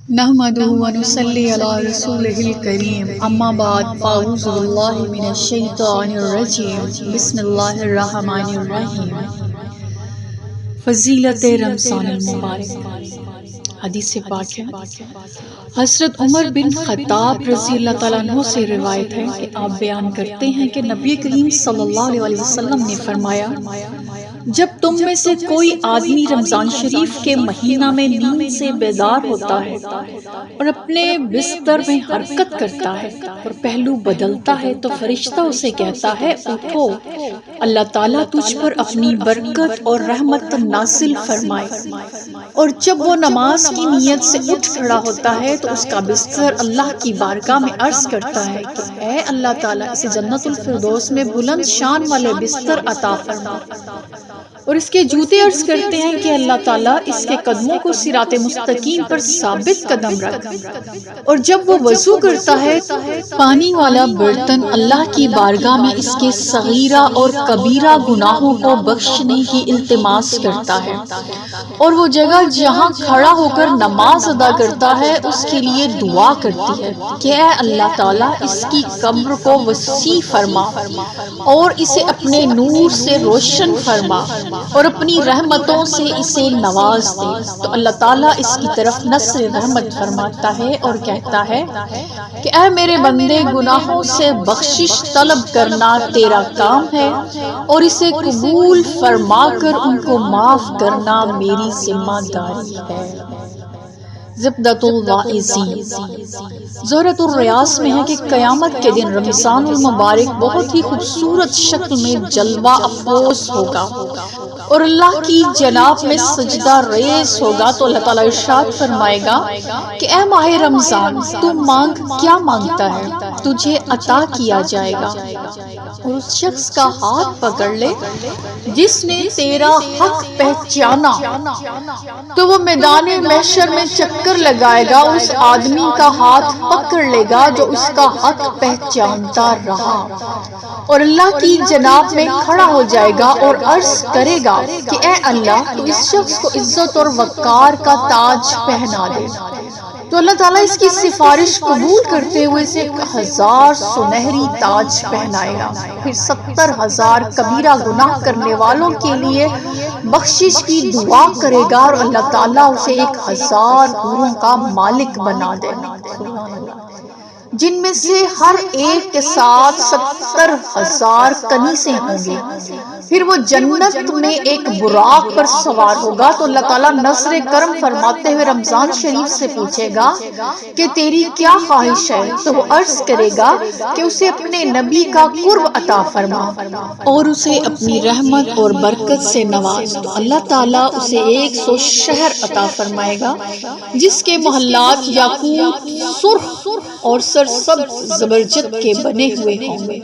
نحمده ونصلي على رسوله الكريم اما بعد فاعوذ باللہ من الشیطان الرجیم بسم اللہ الرحمن الرحیم۔ فضیلت رمضان المبارک۔ حدیث پاک ہے، حضرت عمر بن خطاب رضی اللہ تعالیٰ عنہ سے روایت ہے کہ آپ بیان کرتے ہیں کہ نبی کریم صلی اللہ علیہ وسلم نے فرمایا، جب تم میں سے کوئی آدمی رمضان شریف کے مہینہ میں نیند سے بیدار ہوتا ہے اور اپنے بستر میں حرکت کرتا ہے اور پہلو بدلتا ہے تو فرشتہ اسے کہتا ہے، اٹھو، اللہ تعالیٰ تجھ پر اپنی برکت اور رحمت نازل فرمائے۔ اور جب وہ نماز کی نیت سے اٹھ کھڑا ہوتا ہے تو اس کا بستر اللہ کی بارگاہ میں عرض کرتا ہے کہ اے اللہ تعالیٰ، اسے جنت الفردوس میں بلند شان والے بستر عطا فرما۔ اور اس کے جوتے عرض کرتے ہیں کہ اللہ تعالیٰ اس کے قدموں کو صراط مستقیم پر ثابت قدم رکھ۔ اور جب وہ وضو کرتا ہے، پانی والا برتن اللہ کی بارگاہ میں اس کے صغیرہ اور کبیرہ گناہوں کو بخشنے کی التماس کرتا ہے، اور وہ جگہ جہاں کھڑا ہو کر نماز ادا کرتا ہے اس کے لیے دعا کرتی ہے کہ اے اللہ تعالیٰ اس کی قبر کو وسیع فرما اور اسے اپنے نور سے روشن فرما اور اپنی رحمتوں سے اسے نواز دے۔ تو اللہ تعالیٰ اس کی طرف نصر رحمت فرماتا ہے اور کہتا ہے کہ اے میرے بندے، گناہوں سے بخشش طلب کرنا تیرا کام ہے اور اسے قبول فرما کر ان کو معاف کرنا میری ذمہ داری ہے۔ زبدۃ الواعظین۔ زہرۃ الریاض میں ہے کہ قیامت کے دن رمضان المبارک بہت ہی خوبصورت شکل میں جلوہ افروز ہوگا اور اللہ کی جناب میں سجدہ ریز ہوگا۔ تو اللہ تعالیٰ ارشاد فرمائے گا کہ اے ماہ رمضان، تو مانگ، کیا مانگتا ہے، تجھے عطا کیا جائے گا۔ اور اس شخص کا ہاتھ پکڑ لے جس نے تیرا حق پہچانا، تو وہ میدان محشر میں چکر لگائے گا، اس آدمی کا ہاتھ پکڑ لے گا جو اس کا حق پہچانتا رہا، اور اللہ کی جناب میں کھڑا ہو جائے گا اور عرض کرے گا کہ اے اللہ، تو اس شخص کو عزت اور وقار کا تاج پہنا دے۔ تو اللہ تعالیٰ اس کی سفارش قبول کرتے ہوئے اسے 1000 سنہری تاج پہنائے گا، پھر 70,000 کبیرہ گناہ کرنے والوں کے لیے بخشش کی دعا کرے گا اور اللہ تعالیٰ اسے 1000 حوروں کا مالک بنا دے گا، جن میں سے ہر ایک کے ساتھ 70,000 کنیزیں ہوں گے۔ پھر وہ جنت میں ایک براق پر سوار ہوگا۔ تو اللہ تعالیٰ نظر کرم فرماتے ہوئے رمضان شریف سے پوچھے گا کہ تیری کیا خواہش ہے؟ تو وہ عرض کرے گا کہ اسے اپنے نبی کا قرب عطا فرما اور اسے اپنی رحمت اور برکت سے نواز۔ تو اللہ تعالیٰ اسے 100 شہر عطا فرمائے گا جس کے محلات یاقوت، سرخ اور سرسبز زبرجد کے بنے ہوئے ہوں گے،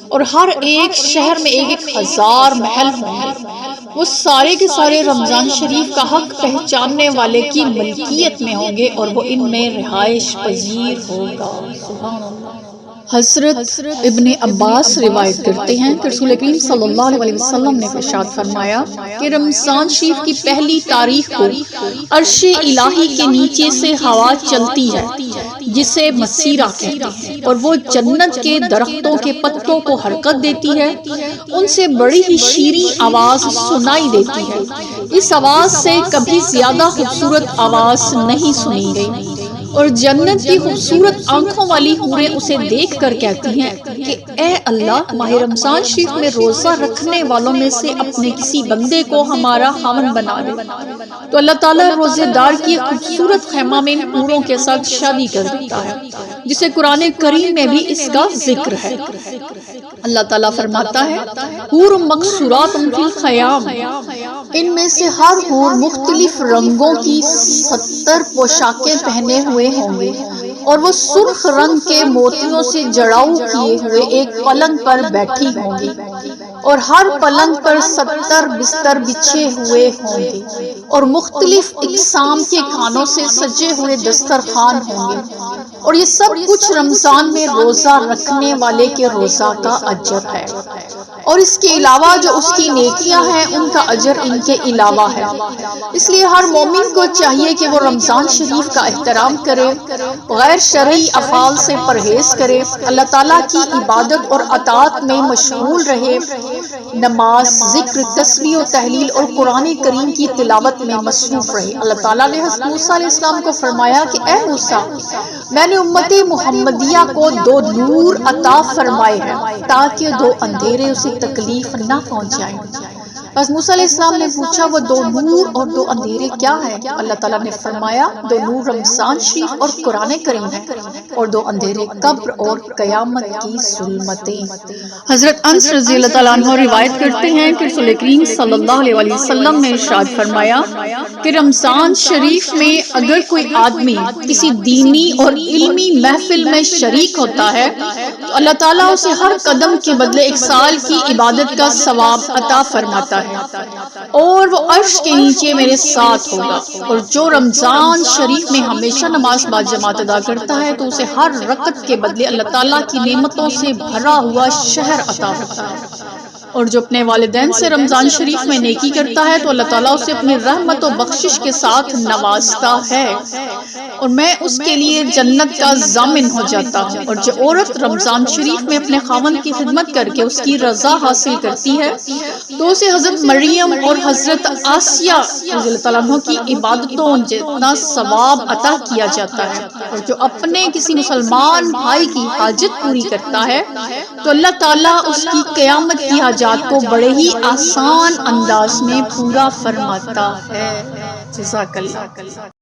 اور ہر ایک شہر میں 1000 محل ہوں گے۔ وہ سارے کے سارے رمضان شریف کا حق پہچاننے والے کی ملکیت میں ہوں گے اور وہ ان میں رہائش پذیر ہوگا۔ سبحان اللہ۔ حضرت ابن عباس روایت کرتے ہیں کہ رسول کریم صلی اللہ علیہ وسلم نے ارشاد فرمایا کہ رمضان شریف کی پہلی تاریخ کو عرش الہی کے نیچے سے ہوا چلتی ہے جسے مسیرہ کہتے ہیں، اور وہ جنت کے درختوں کے پتوں کو حرکت دیتی ہے، ان سے بڑی ہی شیریں آواز سنائی دیتی ہے۔ اس آواز سے کبھی زیادہ خوبصورت آواز نہیں سنی گئی، اور جنت کی خوبصورت آنکھوں والی حوریں اسے دیکھ کر کہتی ہیں کہ اے اللہ، ماہ رمضان شریف میں روزہ رکھنے والوں میں سے اپنے کسی بندے کو ہمارا خاوند بنا دے۔ تو اللہ تعالیٰ روزے دار کی خوبصورت خیمہ میں ان حوروں کے ساتھ شادی کر دیتا ہے، جسے قرآن کریم میں بھی اس کا ذکر ہے۔ اللہ تعالیٰ فرماتا ہے، حور مقصورات فی الخیام، ان میں سے ہر حور مختلف رنگوں کی 70 پوشاکیں پہنے ہوئے ہوں گے، اور وہ سرخ رنگ کے موتیوں سے جڑاؤ کیے ہوئے ایک پلنگ پر بیٹھی ہوں گی، اور ہر پلنگ پر 70 بستر بچھے ہوئے ہوں گے، اور مختلف اقسام کے کھانوں سے سجے ہوئے دسترخوان ہوں گے، اور یہ سب کچھ رمضان میں روزہ رکھنے والے کے روزہ کا اجر ہے، اور اس کے علاوہ جو اس کی نیکیاں ہیں ان کا اجر ان کے علاوہ ہے۔ اس لیے ہر مومن کو چاہیے کہ وہ رمضان شریف کا احترام کرے، غیر شرعی افعال سے پرہیز کرے، اللہ تعالیٰ کی عبادت اور اطاعت میں مشغول رہے، نماز، ذکر، تسبیح و تحلیل اور قرآن کریم کی تلاوت میں مصروف رہے۔ اللہ تعالیٰ نے حضرت موسیٰ علیہ السلام کو فرمایا کہ اے موسیٰ، میں نے امت محمدیہ کو 2 نور عطا فرمائے ہیں تاکہ 2 اندھیرے اسے تکلیف نہ پہنچائیں۔ بس موسیٰ علیہ السلام نے پوچھا وہ 2 نور اور 2 اندھیرے کیا ہیں؟ اللہ تعالیٰ نے فرمایا 2 نور رمضان شریف اور قرآن کریم ہے، اور 2 اندھیرے قبر اور قیامت کی ظلمتیں۔ حضرت انس رضی اللہ تعالیٰ عنہ روایت کرتے ہیں کہ رسول کریم صلی اللہ علیہ وسلم نے ارشاد فرمایا کہ رمضان شریف میں اگر کوئی آدمی کسی دینی اور علمی محفل میں شریک ہوتا ہے تو اللہ تعالیٰ اسے ہر قدم کے بدلے 1 سال کی عبادت کا ثواب عطا فرماتا ہے، اور وہ عرش کے نیچے میرے ساتھ ہوگا، اور جو رمضان شریف میں ہمیشہ نماز با جماعت ادا کرتا ہے تو اسے ہر رکعت کے بدلے اللہ تعالیٰ کی نعمتوں سے بھرا ہوا شہر عطا ہوتا ہے، اور جو اپنے والدین سے رمضان شریف میں نیکی کرتا ہے تو اللہ تعالیٰ اسے اپنی رحمت و بخشش کے ساتھ نوازتا ہے، اور میں اس کے لیے جنت کا ضامن ہو جاتا ہوں۔ اور جو عورت رمضان شریف میں اپنے خاوند کی خدمت کر کے اس کی رضا حاصل کرتی ہے تو اسے حضرت مریم اور حضرت آسیہ رضی اللہ تعالیٰ عنہ کی عبادتوں جتنا ثواب عطا کیا جاتا ہے، اور جو اپنے کسی مسلمان بھائی کی حاجت پوری کرتا ہے تو اللہ تعالیٰ اس کی قیامت کی حاجات کو بڑے ہی آسان انداز میں پورا فرماتا ہے۔ جزاک اللہ۔